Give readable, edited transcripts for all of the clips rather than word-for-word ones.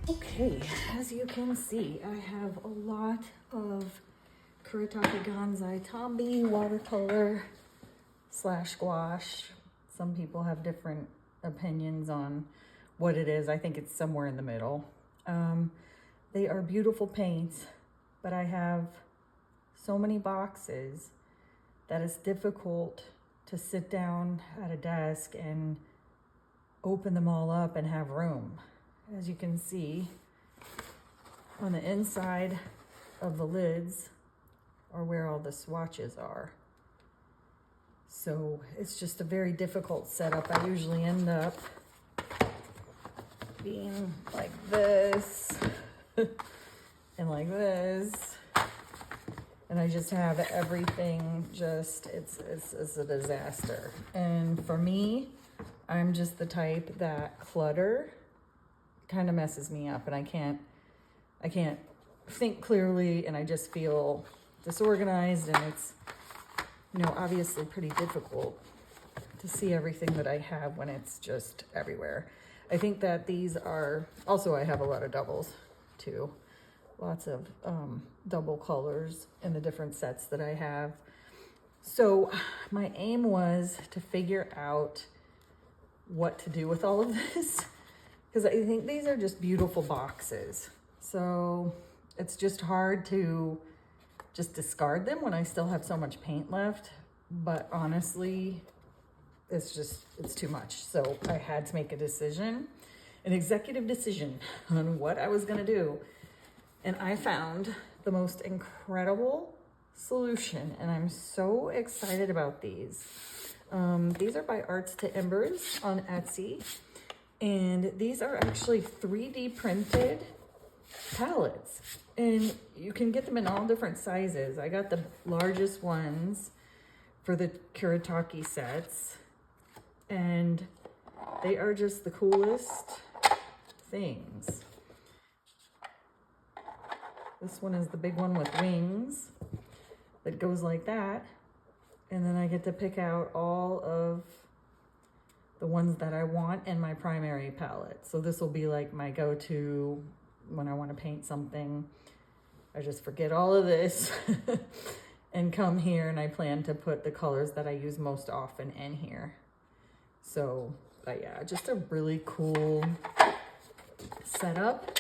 Okay, as you can see, I have a lot of Kuretake Gansai Tambi watercolor / gouache. Some people have different opinions on what it is. I think it's somewhere in the middle. They are beautiful paints, but I have so many boxes that it's difficult to sit down at a desk and open them all up and have room. As you can see, on the inside of the lids are where all the swatches are. So it's just a very difficult setup. I usually end up being like this and like this. And I just have everything just, it's a disaster. And for me, I'm just the type that clutter kind of messes me up, and I can't think clearly, and I just feel disorganized, and it's, you know, obviously pretty difficult to see everything that I have when it's just everywhere. I think that these are, also I have a lot of doubles too. Lots of double colors in the different sets that I have. So my aim was to figure out what to do with all of this, because I think these are just beautiful boxes. So it's just hard to just discard them when I still have so much paint left. But honestly, it's too much. So I had to make a decision, an executive decision on what I was gonna do. And I found the most incredible solution, and I'm so excited about these. These are by Arts to Embers on Etsy. And these are actually 3D printed palettes, and you can get them in all different sizes. I got the largest ones for the Kuretake sets, and they are just the coolest things. This one is the big one with wings that goes like that, and then I get to pick out all of the ones that I want in my primary palette. So this will be like my go-to when I want to paint something. I just forget all of this and come here, and I plan to put the colors that I use most often in here. So, but yeah, just a really cool setup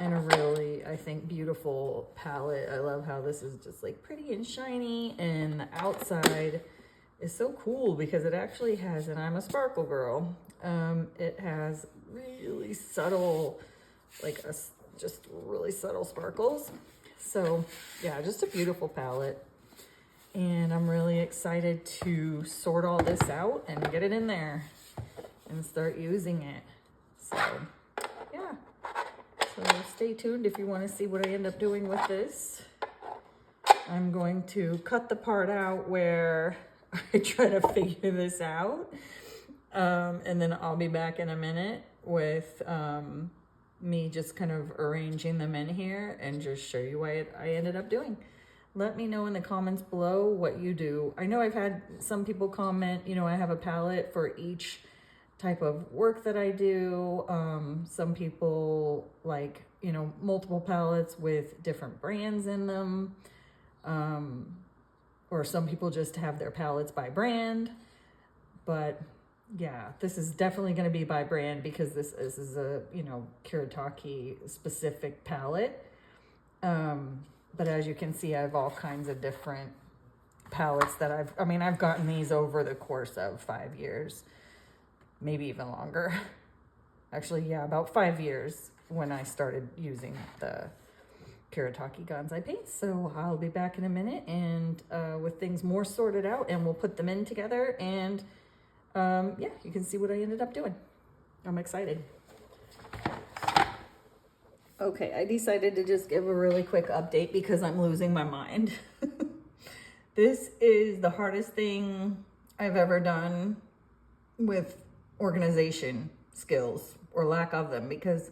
and a really, I think, beautiful palette. I love how this is just like pretty and shiny, and the outside is so cool because it actually has, and I'm a sparkle girl, it has really subtle, like just really subtle sparkles. So yeah, just a beautiful palette. And I'm really excited to sort all this out and get it in there and start using it. So yeah, so stay tuned if you want to see what I end up doing with this. I'm going to cut the part out where I try to figure this out, and then I'll be back in a minute with me just kind of arranging them in here and just show you what I ended up doing. Let me know in the comments below what you do. I know I've had some people comment, you know, I have a palette for each type of work that I do. Some people like, you know, multiple palettes with different brands in them. Or some people just have their palettes by brand. But yeah, this is definitely going to be by brand because this is a, you know, Kuretake specific palette. But as you can see, I have all kinds of different palettes that I've gotten these over the course of 5 years, maybe even longer. Actually, yeah, about 5 years when I started using the Kuretake Gansai paints. So I'll be back in a minute and with things more sorted out, and we'll put them in together, and yeah, you can see what I ended up doing. I'm excited. Okay, I decided to just give a really quick update because I'm losing my mind. This is the hardest thing I've ever done with organization skills or lack of them, because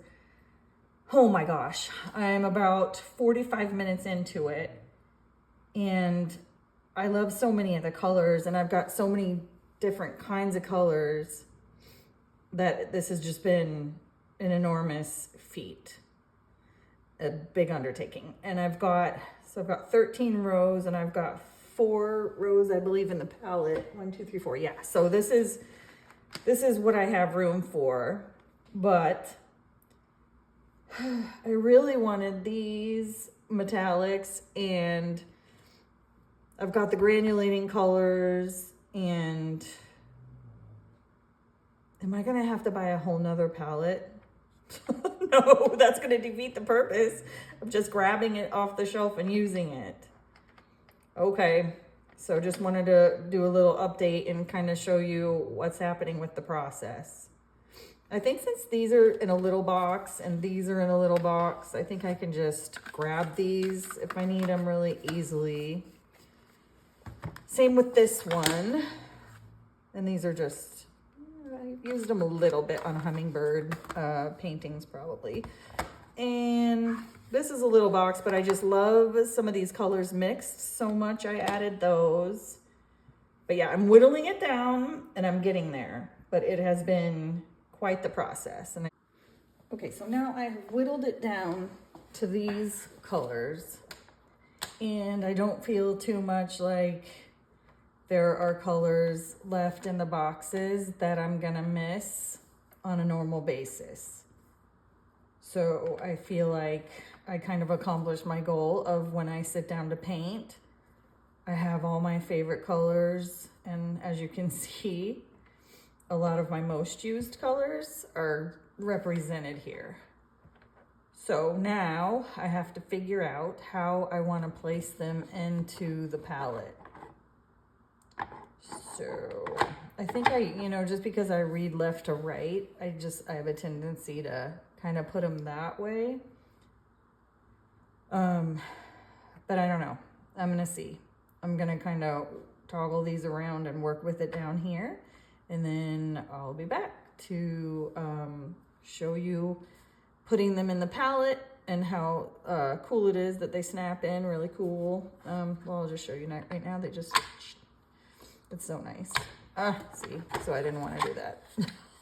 oh my gosh, I'm about 45 minutes into it, and I love so many of the colors, and I've got so many different kinds of colors that this has just been an enormous feat, a big undertaking. And I've got 13 rows, and I've got 4 rows, I believe, in the palette. 1, 2, 3, 4. Yeah. So this is what I have room for, but I really wanted these metallics, and I've got the granulating colors, and am I gonna have to buy a whole nother palette? No, that's gonna defeat the purpose of just grabbing it off the shelf and using it. Okay, so just wanted to do a little update and kind of show you what's happening with the process. I think since these are in a little box and these are in a little box, I think I can just grab these if I need them really easily. Same with this one. And these are just, I used them a little bit on hummingbird paintings probably. And this is a little box, but I just love some of these colors mixed so much. I added those. But yeah, I'm whittling it down and I'm getting there. But it has been quite the process. And okay, so now I've whittled it down to these colors. And I don't feel too much like there are colors left in the boxes that I'm gonna miss on a normal basis. So I feel like I kind of accomplished my goal of when I sit down to paint, I have all my favorite colors, and as you can see, a lot of my most used colors are represented here. So now I have to figure out how I want to place them into the palette. So I think just because I read left to right, I have a tendency to kind of put them that way. But I don't know. I'm going to see. I'm going to kind of toggle these around and work with it down here. And then I'll be back to show you putting them in the palette and how cool it is that they snap in really cool. Well, I'll just show you right now. It's so nice. See, so I didn't want to do that.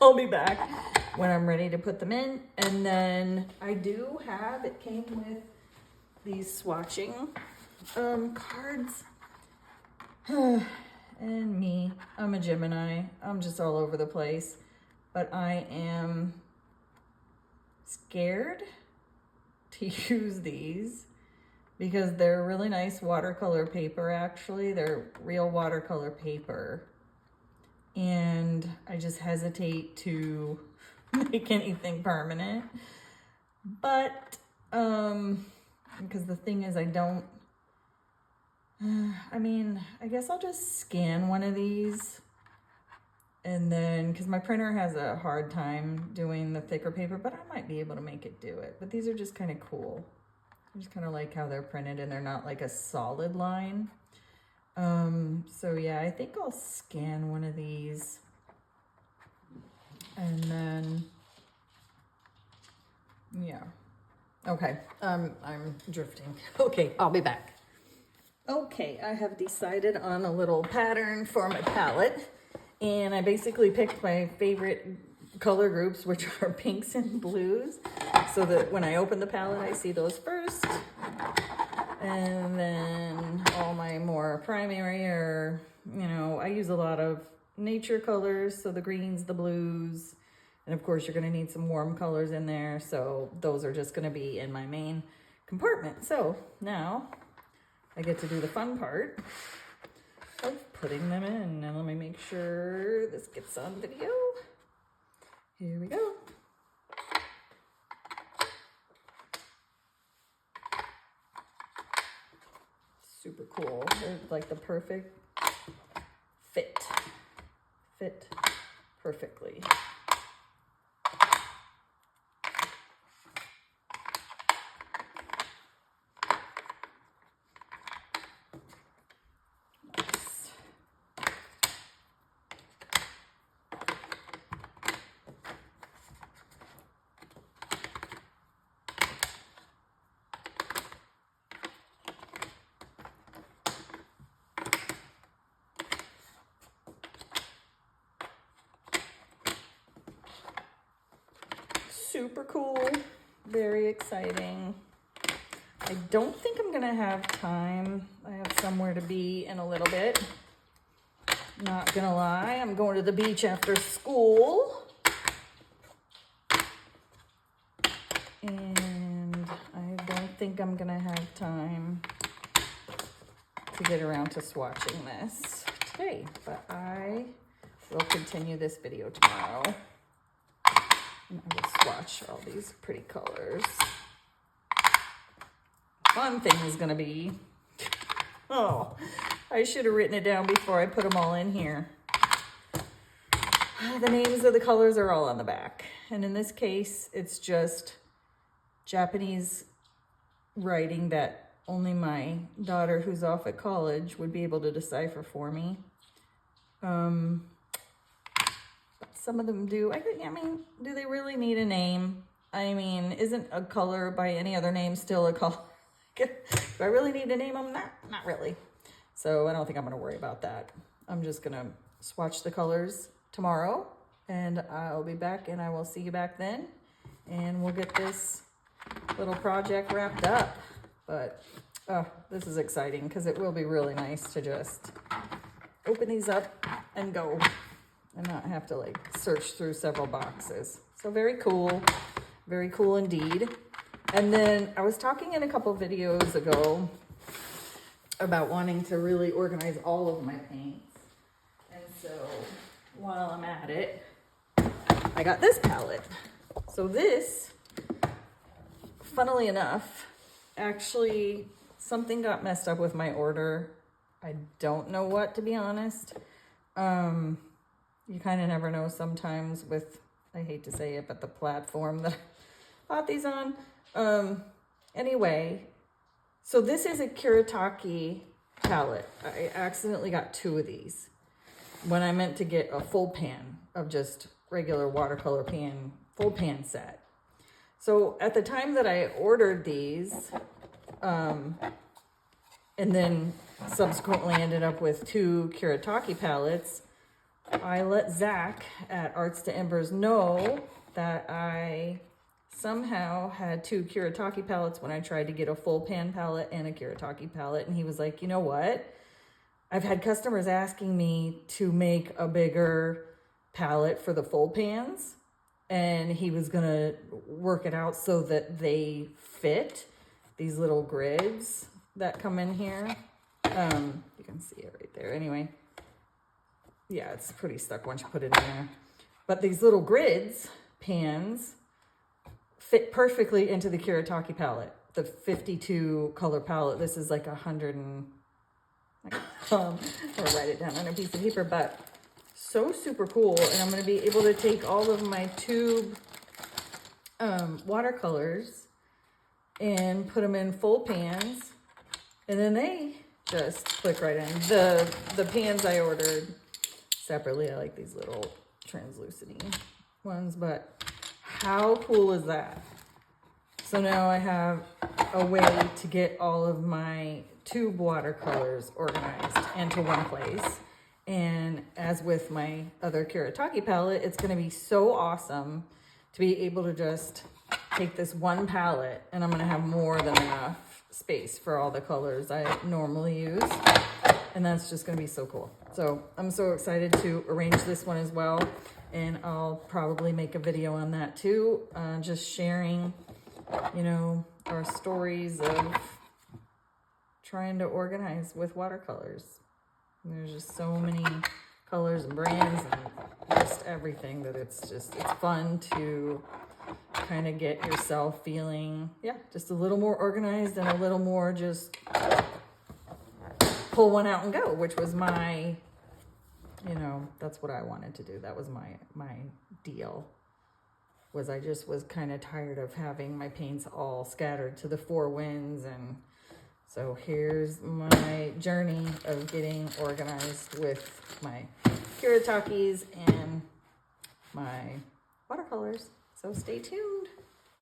I'll be back when I'm ready to put them in. And then it came with these swatching cards. And me, I'm a Gemini. I'm just all over the place. But I am scared to use these because they're really nice watercolor paper, actually. They're real watercolor paper. And I just hesitate to make anything permanent. But, because the thing is, I guess I'll just scan one of these. And then, because my printer has a hard time doing the thicker paper, but I might be able to make it do it. But these are just kind of cool. I just kind of like how they're printed and they're not like a solid line. So yeah, I think I'll scan one of these. And then, yeah. Okay, I'm drifting. Okay, I'll be back. Okay, I have decided on a little pattern for my palette. And I basically picked my favorite color groups, which are pinks and blues, so that when I open the palette, I see those first. And then all my more primary are, I use a lot of nature colors, so the greens, the blues, and of course you're going to need some warm colors in there, so those are just going to be in my main compartment. So now I get to do the fun part of putting them in. Now let me make sure this gets on video. Here we go. Super cool. They're like the perfect fit. Fit perfectly. very exciting. I don't think I'm gonna have time. I have somewhere to be in a little bit. Not gonna lie, I'm going to the beach after school. And I don't think I'm gonna have time to get around to swatching this today, but I will continue this video tomorrow. And I will swatch all these pretty colors. Fun thing is gonna be, oh, I should have written it down before I put them all in here. The names of the colors are all on the back. And in this case, it's just Japanese writing that only my daughter, who's off at college, would be able to decipher for me. But some of them do. I mean, do they really need a name? I mean, isn't a color by any other name still a color? Do I really need to name them? Not really. So I don't think I'm gonna worry about that. I'm just gonna swatch the colors tomorrow, and I'll be back, and I will see you back then, and we'll get this little project wrapped up. But oh, this is exciting because it will be really nice to just open these up and go and not have to like search through several boxes. So very cool indeed. And then I was talking in a couple videos ago about wanting to really organize all of my paints. And so while I'm at it, I got this palette. So this, funnily enough, actually something got messed up with my order. I don't know what, to be honest. You kind of never know sometimes with, I hate to say it, but the platform that I bought these on. Anyway, so this is a Kuretake palette. I accidentally got 2 of these when I meant to get a full pan of just regular watercolor pan, full pan set. So at the time that I ordered these, and then subsequently ended up with 2 Kuretake palettes, I let Zach at Arts to Embers know that I somehow had 2 Kuretake palettes when I tried to get a full pan palette and a Kuretake palette. And he was like, you know what? I've had customers asking me to make a bigger palette for the full pans. And he was going to work it out so that they fit these little grids that come in here. You can see it right there. Anyway, yeah, it's pretty stuck once you put it in there. But these little grids, pans, fit perfectly into the Kuretake palette, the 52 color palette. This is like 100 and, I'll write it down on a piece of paper, but so super cool. And I'm going to be able to take all of my tube watercolors and put them in full pans, and then they just click right in. The pans I ordered separately. I like these little translucent ones, but how cool is that? So now I have a way to get all of my tube watercolors organized into one place. And as with my other Kuretake palette, it's going to be so awesome to be able to just take this one palette, and I'm going to have more than enough space for all the colors I normally use. And that's just going to be so cool. So I'm so excited to arrange this one as well. And I'll probably make a video on that too. Just sharing, you know, our stories of trying to organize with watercolors. And there's just so many colors and brands and just everything that it's fun to kind of get yourself feeling, yeah, just a little more organized and a little more just pull one out and go, which was my, you know, that's what I wanted to do. That was my deal, was I just was kind of tired of having my paints all scattered to the 4 winds. And so here's my journey of getting organized with my Kuretakes and my watercolors. So stay tuned.